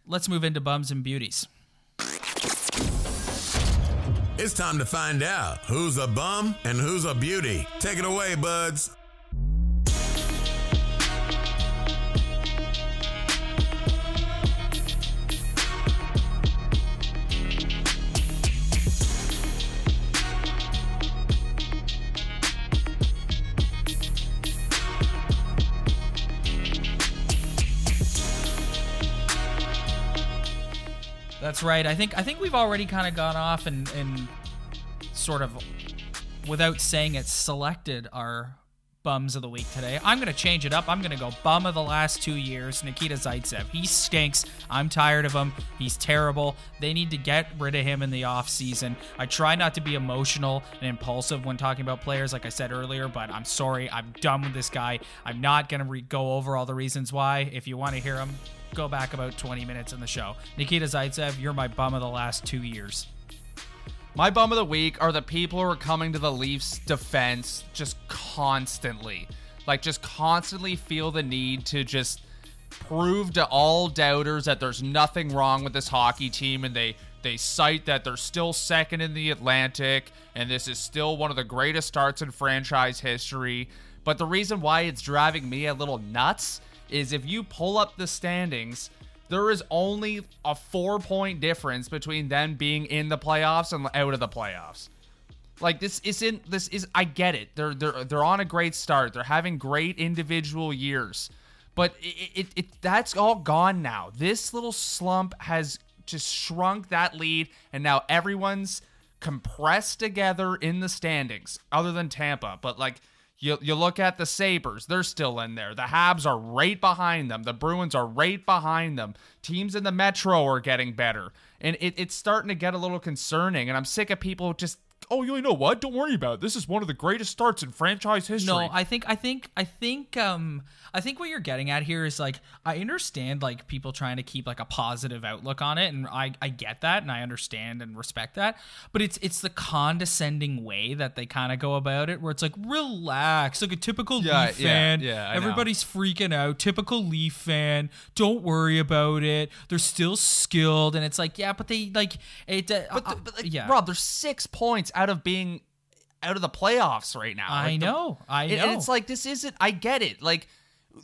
Let's move into bums and beauties. It's time to find out who's a bum and who's a beauty. Take it away, buds. That's right. I think we've already kind of gone off and sort of, without saying it, selected our bums of the week today. I'm going to change it up. I'm going to go bum of the last 2 years, Nikita Zaitsev. He stinks. I'm tired of him. He's terrible. They need to get rid of him in the offseason. I try not to be emotional and impulsive when talking about players, like I said earlier, but I'm sorry. I'm done with this guy. I'm not going to go over all the reasons why. If you want to hear them, go back about 20 minutes in the show. Nikita Zaitsev, you're my bum of the last 2 years. My bum of the week are the people who are coming to the Leafs defense just constantly. Like, just constantly feel the need to just prove to all doubters that there's nothing wrong with this hockey team, and they cite that they're still second in the Atlantic, and this is still one of the greatest starts in franchise history. But the reason why it's driving me a little nuts is if you pull up the standings, there is only a 4-point difference between them being in the playoffs and out of the playoffs. Like, I get it. They're on a great start. They're having great individual years. But that's all gone now. This little slump has just shrunk that lead, and now everyone's compressed together in the standings, other than Tampa. But, like, You look at the Sabres, they're still in there. The Habs are right behind them. The Bruins are right behind them. Teams in the Metro are getting better. And it's starting to get a little concerning. And I'm sick of people just, oh, you know what? Don't worry about it. This is one of the greatest starts in franchise history. No, I think what you're getting at here is, like, I understand, like, people trying to keep, like, a positive outlook on it, and I get that, and I understand and respect that, but it's the condescending way that they kind of go about it, where it's like, relax, like a typical Leaf fan. Everybody's freaking out. Typical Leaf fan. Don't worry about it. They're still skilled, and it's like, yeah, but they, like, Rob, they're 6 points out of being out of the playoffs right now. I know. And it's like, this isn't, I get it. Like,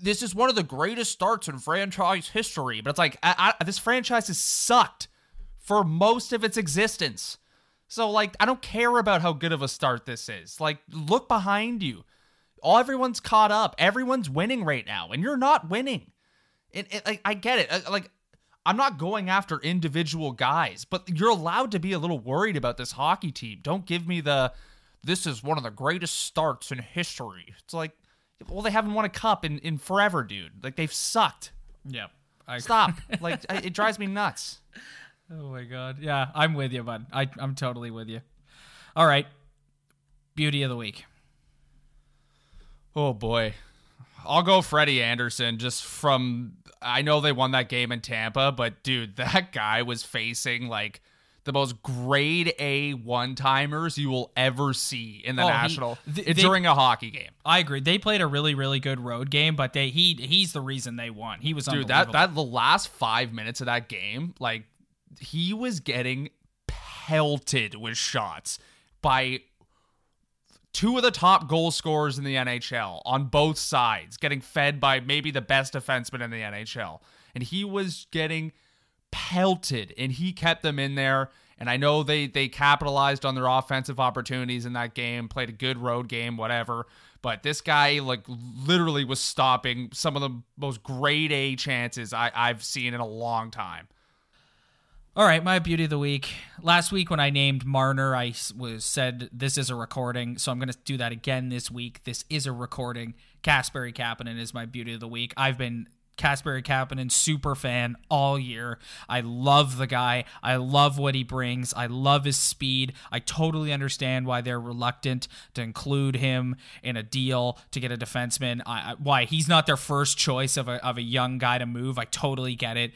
this is one of the greatest starts in franchise history, but it's like, this franchise has sucked for most of its existence. So, like, I don't care about how good of a start this is. Like, look behind you. Everyone's caught up. Everyone's winning right now, and you're not winning. I get it. Like, I'm not going after individual guys, but you're allowed to be a little worried about this hockey team. Don't give me this is one of the greatest starts in history. It's like, well, they haven't won a cup in forever, dude. Like, they've sucked. Yeah. Stop. Like, it drives me nuts. Oh, my God. Yeah, I'm with you, bud. I'm totally with you. All right. Beauty of the week. Oh, boy. I'll go Freddie Anderson just from... I know they won that game in Tampa, but, dude, that guy was facing, like, the most grade A one-timers you will ever see in the National during a hockey game. I agree. They played a really, really good road game, but he's the reason they won. He was unbelievable. Dude, the last 5 minutes of that game, like, he was getting pelted with shots by two of the top goal scorers in the NHL on both sides, getting fed by maybe the best defenseman in the NHL. And he was getting pelted, and he kept them in there. And I know they capitalized on their offensive opportunities in that game, played a good road game, whatever. But this guy, like, literally was stopping some of the most grade A chances I've seen in a long time. All right, my beauty of the week. Last week when I named Marner, I said this is a recording, so I'm going to do that again this week. This is a recording. Kasperi Kapanen is my beauty of the week. I've been Kasperi Kapanen super fan all year. I love the guy. I love what he brings. I love his speed. I totally understand why they're reluctant to include him in a deal to get a defenseman. Why he's not their first choice of a young guy to move. I totally get it.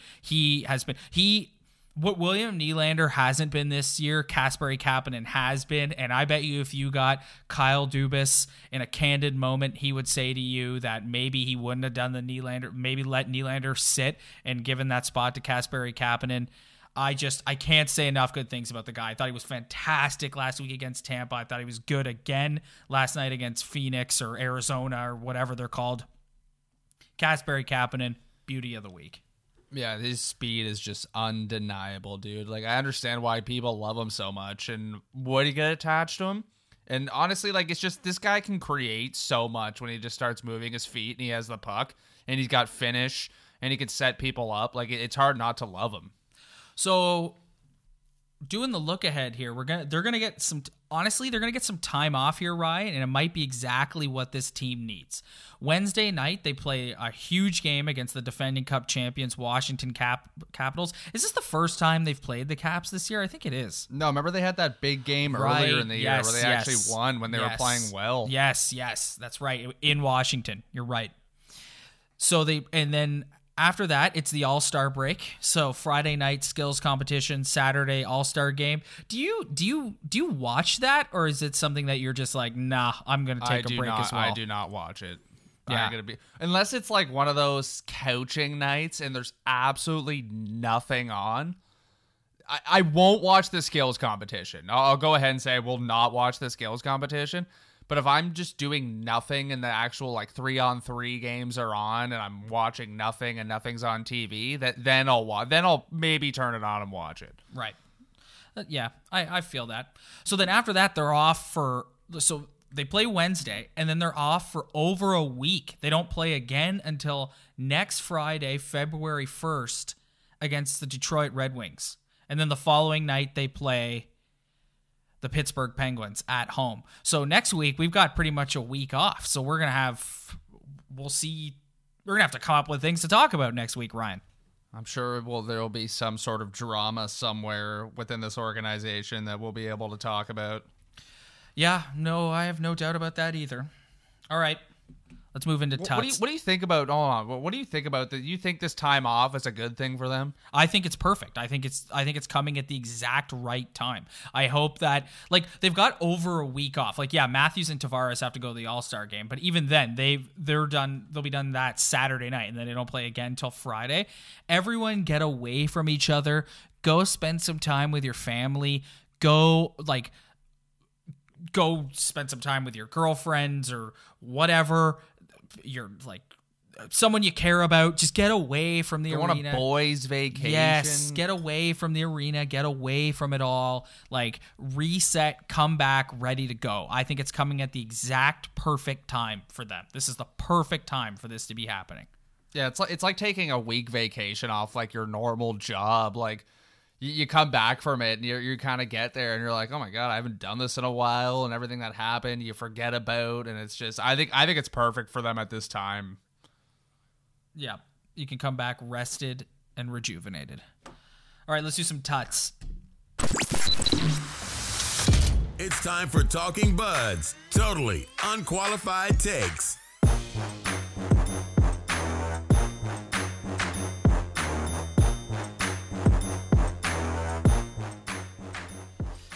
What William Nylander hasn't been this year, Kasperi Kapanen has been, and I bet you if you got Kyle Dubas in a candid moment, he would say to you that maybe he wouldn't have done the Nylander, maybe let Nylander sit and given that spot to Kasperi Kapanen. I can't say enough good things about the guy. I thought he was fantastic last week against Tampa. I thought he was good again last night against Phoenix or Arizona or whatever they're called. Kasperi Kapanen, beauty of the week. Yeah, his speed is just undeniable, dude. Like, I understand why people love him so much and would he get attached to him. And honestly, like, it's just this guy can create so much when he just starts moving his feet and he has the puck and he's got finish and he can set people up. Like, it's hard not to love him. So doing the look ahead here, they're gonna get some. Honestly, they're gonna get some time off here, Ryan, and it might be exactly what this team needs. Wednesday night, they play a huge game against the defending Cup champions Washington Capitals. Is this the first time they've played the Caps this year? I think it is. No, remember they had that big game earlier in the year where they actually won when they were playing well. Yes, that's right. In Washington, you're right. So then after that, it's the All-Star break. So Friday night skills competition, Saturday All-Star game. Do you watch that, or is it something that you're just like, nah, I'm gonna take a break as well? I do not watch it. Yeah. I'm gonna be, unless it's like one of those couching nights and there's absolutely nothing on. I won't watch the skills competition. I'll go ahead and say I will not watch the skills competition. But if I'm just doing nothing and the actual like 3-on-3 games are on and I'm watching nothing and nothing's on TV, then I'll watch. Then I'll maybe turn it on and watch it. Right. Yeah, I feel that. So then after that, they're off for. So they play Wednesday and then they're off for over a week. They don't play again until next Friday, February 1st, against the Detroit Red Wings. And then the following night they play the Pittsburgh Penguins at home. So next week we've got pretty much a week off. So we're going to have to come up with things to talk about next week, Ryan. I'm sure there'll be some sort of drama somewhere within this organization that we'll be able to talk about. Yeah, no, I have no doubt about that either. All right. Let's move into Tuts. What do you think about? Hold on. What do you think about that? You think this time off is a good thing for them? I think it's perfect. I think it's coming at the exact right time. I hope that they've got over a week off. Matthews and Tavares have to go to the All-Star game, but even then they're done. They'll be done that Saturday night, and then they don't play again until Friday. Everyone get away from each other. Go spend some time with your family. Go spend some time with your girlfriends or whatever. You're someone you care about. Just get away from the arena. On a boys' vacation. Yes, get away from the arena. Get away from it all. Reset, come back, ready to go. I think it's coming at the exact perfect time for them. This is the perfect time for this to be happening. Yeah, it's like taking a week vacation off your normal job. You come back from it and you kind of get there and you're like, oh my God, I haven't done this in a while, and everything that happened you forget about, and it's just I think it's perfect for them at this time. Yeah, you can come back rested and rejuvenated. All right, let's do some tuts. It's time for Talking Buds, totally unqualified takes.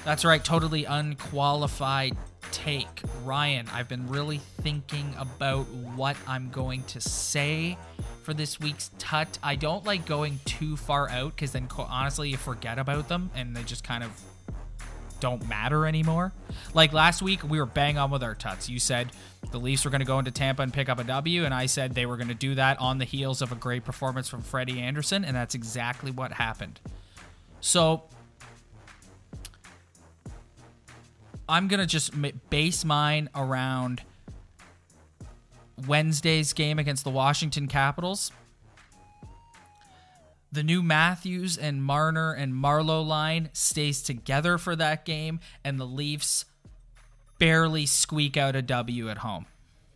That's right, totally unqualified take. Ryan, I've been really thinking about what I'm going to say for this week's tut. I don't like going too far out because then honestly you forget about them and they just kind of don't matter anymore. Last week we were bang on with our tuts. You said the Leafs were going to go into Tampa and pick up a W, and I said they were going to do that on the heels of a great performance from Freddie Anderson, and that's exactly what happened. So I'm going to just base mine around Wednesday's game against the Washington Capitals. The new Matthews and Marner and Marleau line stays together for that game, and the Leafs barely squeak out a W at home.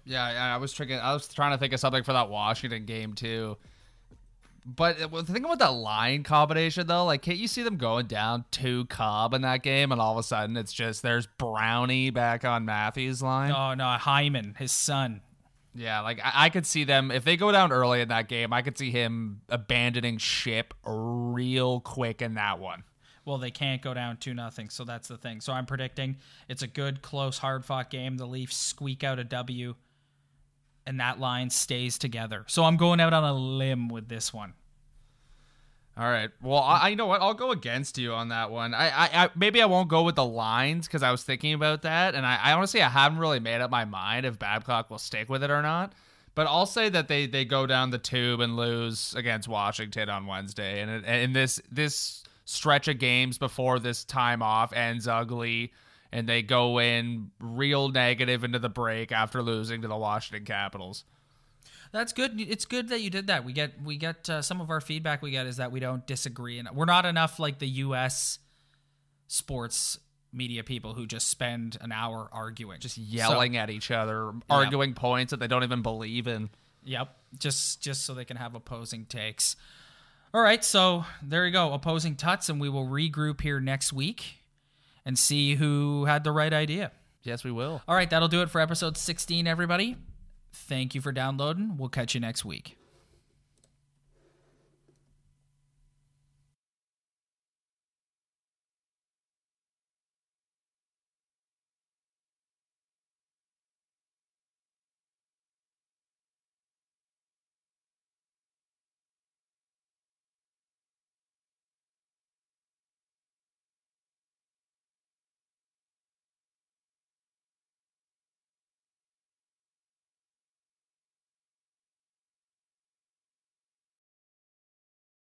Yeah, I was trying to think of something for that Washington game too. But the thing about that line combination, though, can't you see them going down 2 Cobb in that game, and all of a sudden it's just there's Brownie back on Matthews' line? Oh, no, Hyman, his son. Yeah, I could see them, if they go down early in that game, I could see him abandoning ship real quick in that one. Well, they can't go down 2-0, so that's the thing. So I'm predicting it's a good, close, hard-fought game. The Leafs squeak out a W, and that line stays together. So I'm going out on a limb with this one. All right. Well, I you know what? I'll go against you on that one. I maybe I won't go with the lines because I was thinking about that, and I honestly haven't really made up my mind if Babcock will stick with it or not. But I'll say that they go down the tube and lose against Washington on Wednesday, and this stretch of games before this time off ends ugly, and they go in real negative into the break after losing to the Washington Capitals. That's good. It's good that you did that. We get some of our feedback we get is that we don't disagree, and we're not enough like the U.S. sports media people who just spend an hour arguing, just yelling at each other, arguing points that they don't even believe in. Yep, just so they can have opposing takes. All right, so there you go, opposing tuts, and we will regroup here next week and see who had the right idea. Yes, we will. All right, that'll do it for episode 16, everybody. Thank you for downloading. We'll catch you next week.